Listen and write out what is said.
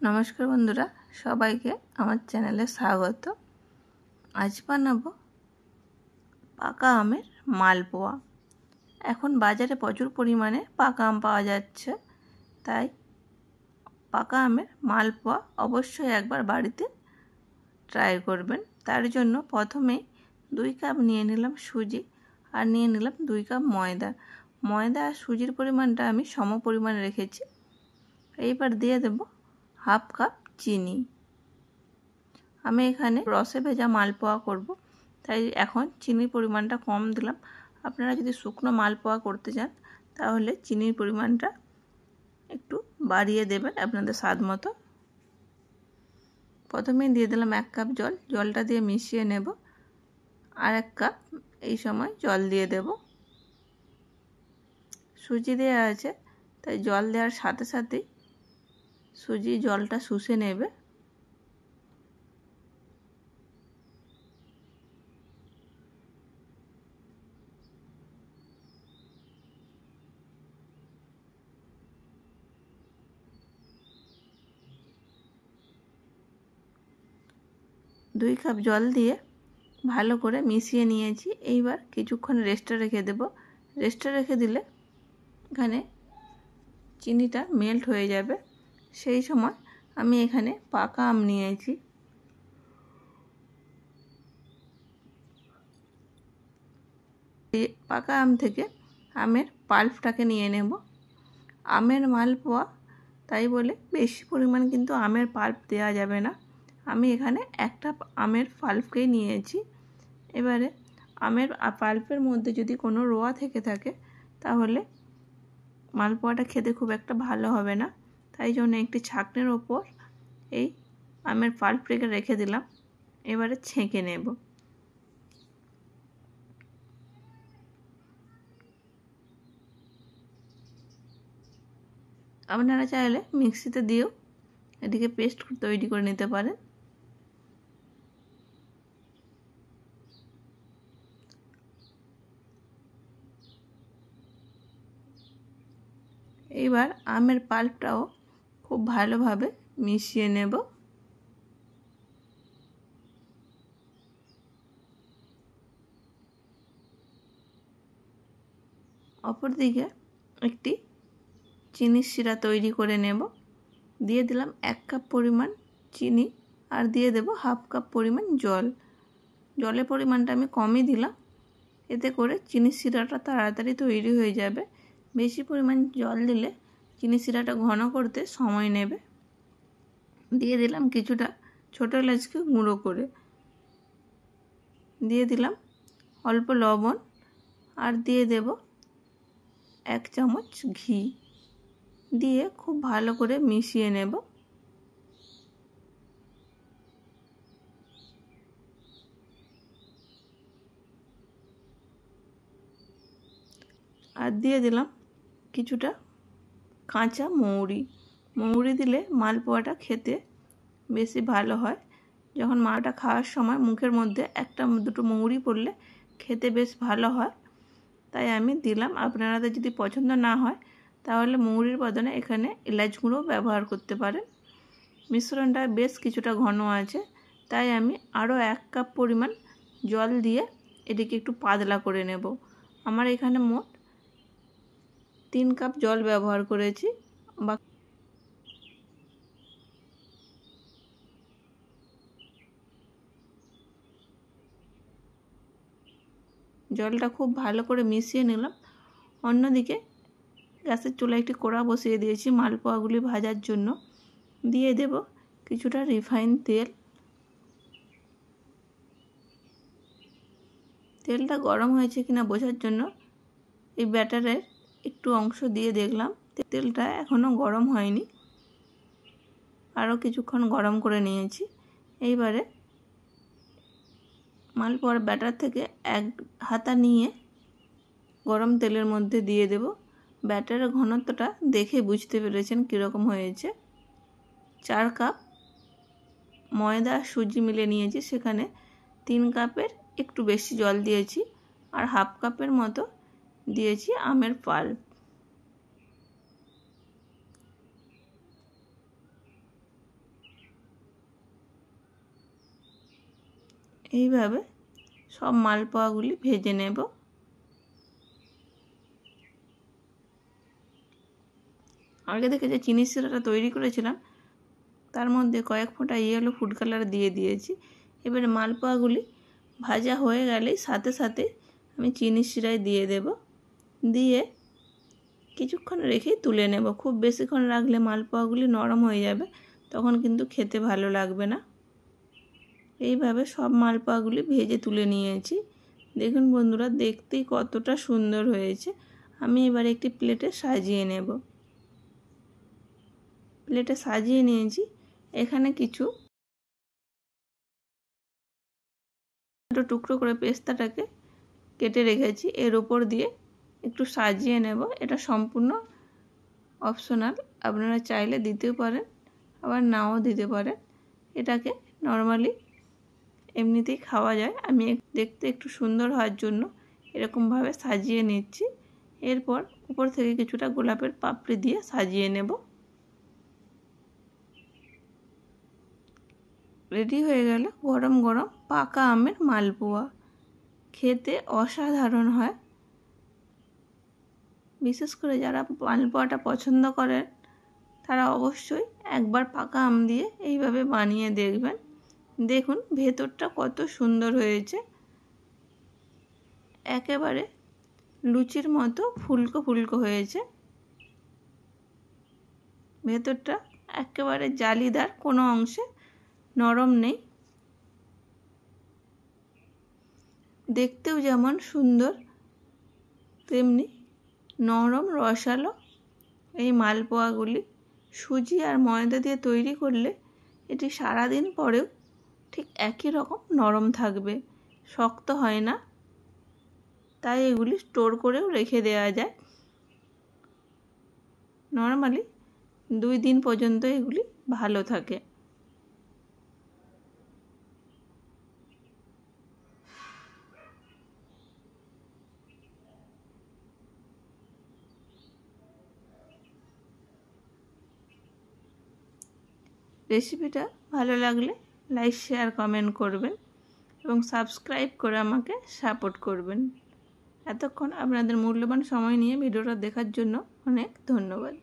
নমস্কার বন্ধুরা, সবাইকে আমার চ্যানেলে স্বাগত। আজ বানাবো পাকা আমের মালপোয়া। এখন বাজারে প্রচুর পরিমাণে পাকা আম পাওয়া যাচ্ছে, তাই পাকা আমের মালপোয়া অবশ্যই একবার বাড়িতে ট্রাই করবেন। তার জন্য প্রথমেই 2 কাপ নিয়ে নিলাম সুজি আর নিয়ে নিলাম 2 কাপ ময়দা। ময়দা আর সুজির পরিমাণটা আমি সম পরিমাণে রেখেছি। এইবার দিয়ে দেব হাফ কাপ চিনি। আমি এখানে রসে ভেজা মালপোয়া করব, তাই এখন চিনির পরিমাণটা কম দিলাম। আপনারা যদি শুকনো মালপোয়া করতে চান তাহলে চিনির পরিমাণটা একটু বাড়িয়ে দেবেন আপনাদের স্বাদ মতো। প্রথমেই দিয়ে দিলাম 1 কাপ জল। জলটা দিয়ে মিশিয়ে নেব। আর 1 কাপ এই সময় জল দিয়ে দেব। সুজি দেওয়া আছে, তাই জল দেওয়ার সাথে সাথেই সুজি জলটা শুষে নেবে। দুই কাপ জল দিয়ে ভালো করে মিশিয়ে নিয়েছি। এইবার কিছুক্ষণ রেস্টে রেখে দেব। রেস্টে রেখে দিলে এখানে চিনিটা মেল্ট হয়ে যাবে। সেই সময় আমি এখানে পাকা আম নিয়েছি। পাকা আম থেকে আমের পাল্পটাকে নিয়ে নেব। আমের মালপোয়া, তাই বলে বেশি পরিমাণ কিন্তু আমের পাল্প দেওয়া যাবে না। আমি এখানে একটা আমের পাল্পকেই নিয়েছি। এবারে আমের পাল্পের মধ্যে যদি কোনো রোয়া থেকে থাকে তাহলে মালপোয়াটা খেতে খুব একটা ভালো হবে না। তাই জন্য একটি ছাঁকনির ওপর এই আমের পাল্পটাকে রেখে দিলাম। এবারে ছেঁকে নেব। আপনারা চাইলে মিক্সিতে দিয়েও এটিকে পেস্ট তৈরি করে নিতে পারেন। এইবার আমের পাল্পটাও খুব ভালোভাবে মিশিয়ে নেব। অপরদিকে একটি চিনির শিরা তৈরি করে নেব। দিয়ে দিলাম 1 কাপ পরিমাণ চিনি আর দিয়ে দেব হাফ কাপ পরিমাণ জল। জলের পরিমাণটা আমি কমই দিলাম, এতে করে চিনির শিরাটা তাড়াতাড়ি তৈরি হয়ে যাবে। বেশি পরিমাণ জল দিলে চিনির শিরাটা ঘন করতে সময় নেবে। দিয়ে দিলাম কিছুটা ছোটো এলাচকে গুঁড়ো করে। দিয়ে দিলাম অল্প লবণ আর দিয়ে দেব 1 চামচ ঘি। দিয়ে খুব ভালো করে মিশিয়ে নেব। আর দিয়ে দিলাম কিছুটা কাঁচা মৌরি। মৌরি দিলে মালপোয়াটা খেতে বেশি ভালো হয়। যখন মালটা খাওয়ার সময় মুখের মধ্যে 1-2 মৌরি পড়লে খেতে বেশ ভালো হয়, তাই আমি দিলাম। আপনাদের যদি পছন্দ না হয় তাহলে মৌরির বদলে এখানে এলাচ গুঁড়ো ব্যবহার করতে পারেন। মিশ্রণটা বেশ কিছুটা ঘন আছে, তাই আমি আরও 1 কাপ পরিমাণ জল দিয়ে এটিকে একটু পাতলা করে নেব। আমার এখানে মোট 3 কাপ জল ব্যবহার করেছি। বা জলটা খুব ভালো করে মিশিয়ে নিলাম। অন্যদিকে গ্যাসের চুলায় একটি কড়া বসিয়ে দিয়েছি মালপোয়াগুলি ভাজার জন্য। দিয়ে দেব কিছুটা রিফাইন তেল। তেলটা গরম হয়েছে কিনা বোঝার জন্য এই ব্যাটারের একটু অংশ দিয়ে দেখলাম। তেলটা এখনও গরম হয়নি, আরও কিছুক্ষণ গরম করে নিয়েছি। এইবারে মালপোয়ার ব্যাটার থেকে 1 হাতা নিয়ে গরম তেলের মধ্যে দিয়ে দেব। ব্যাটারের ঘনত্বটা দেখে বুঝতে পেরেছেন কীরকম হয়েছে। 4 কাপ ময়দা আর সুজি মিলে নিয়েছি, সেখানে 3 কাপের একটু বেশি জল দিয়েছি আর হাফ কাপের মতো দিয়েছি আমের পাল্প। এইভাবে সব মালপোয়াগুলি ভেজে নেব। আগে থেকে যে চিনির শিরাটা তৈরি করেছিলাম তার মধ্যে কয়েক ফোঁটা ইয়েলো ফুড কালার দিয়ে দিয়েছি। এবারে মালপোয়াগুলি ভাজা হয়ে গেলেই সাথে সাথে আমি চিনির শিরায় দিয়ে দেব, দিয়ে কিছুক্ষণ রেখেই তুলে নেব। খুব বেশিক্ষণ রাখলে মালপোয়াগুলি নরম হয়ে যাবে, তখন কিন্তু খেতে ভালো লাগবে না। এইভাবে সব মালপোয়াগুলি ভেজে তুলে নিয়েছি। দেখুন বন্ধুরা, দেখতেই কতটা সুন্দর হয়েছে। আমি এবার একটি প্লেটে সাজিয়ে নেব। প্লেটে সাজিয়ে নিয়েছি। এখানে কিছু টুকরো করে পেস্তাটাকে কেটে রেখেছি, এর উপর দিয়ে একটু সাজিয়ে নেব। এটা সম্পূর্ণ অপশনাল, আপনারা চাইলে দিতেও পারেন আবার নাও দিতে পারেন। এটাকে নর্মালি এমনিতেই খাওয়া যায়। আমি দেখতে একটু সুন্দর হওয়ার জন্য এরকমভাবে সাজিয়ে নিচ্ছি। এরপর উপর থেকে কিছুটা গোলাপের পাপড়ি দিয়ে সাজিয়ে নেব। রেডি হয়ে গেল গরম গরম পাকা আমের মালপোয়া। খেতে অসাধারণ হয়। বিশেষ করে যারা মালপোয়াটা পছন্দ করেন তারা অবশ্যই একবার পাকা আম দিয়ে এইভাবে বানিয়ে দেখবেন। দেখুন ভেতরটা কত সুন্দর হয়েছে, একেবারে লুচির মতো ফুলকো ফুলকো হয়েছে। ভেতরটা একেবারে জালিদার, কোনো অংশে নরম নেই। দেখতেও যেমন সুন্দর তেমনি নরম রসালো। এই মালপোয়াগুলি সুজি আর ময়দা দিয়ে তৈরি করলে এটি সারাদিন পরেও ঠিক একই রকম নরম থাকবে, শক্ত হয় না। তাই এগুলি স্টোর করেও রেখে দেওয়া যায়। নর্মালি 2 দিন পর্যন্ত এগুলি ভালো থাকে। রেসিপিটা ভালো লাগলে লাইক শেয়ার কমেন্ট করবেন এবং সাবস্ক্রাইব করে আমাকে সাপোর্ট করবেন। এতক্ষণ আপনাদের মূল্যবান সময় নিয়ে ভিডিওটা দেখার জন্য অনেক ধন্যবাদ।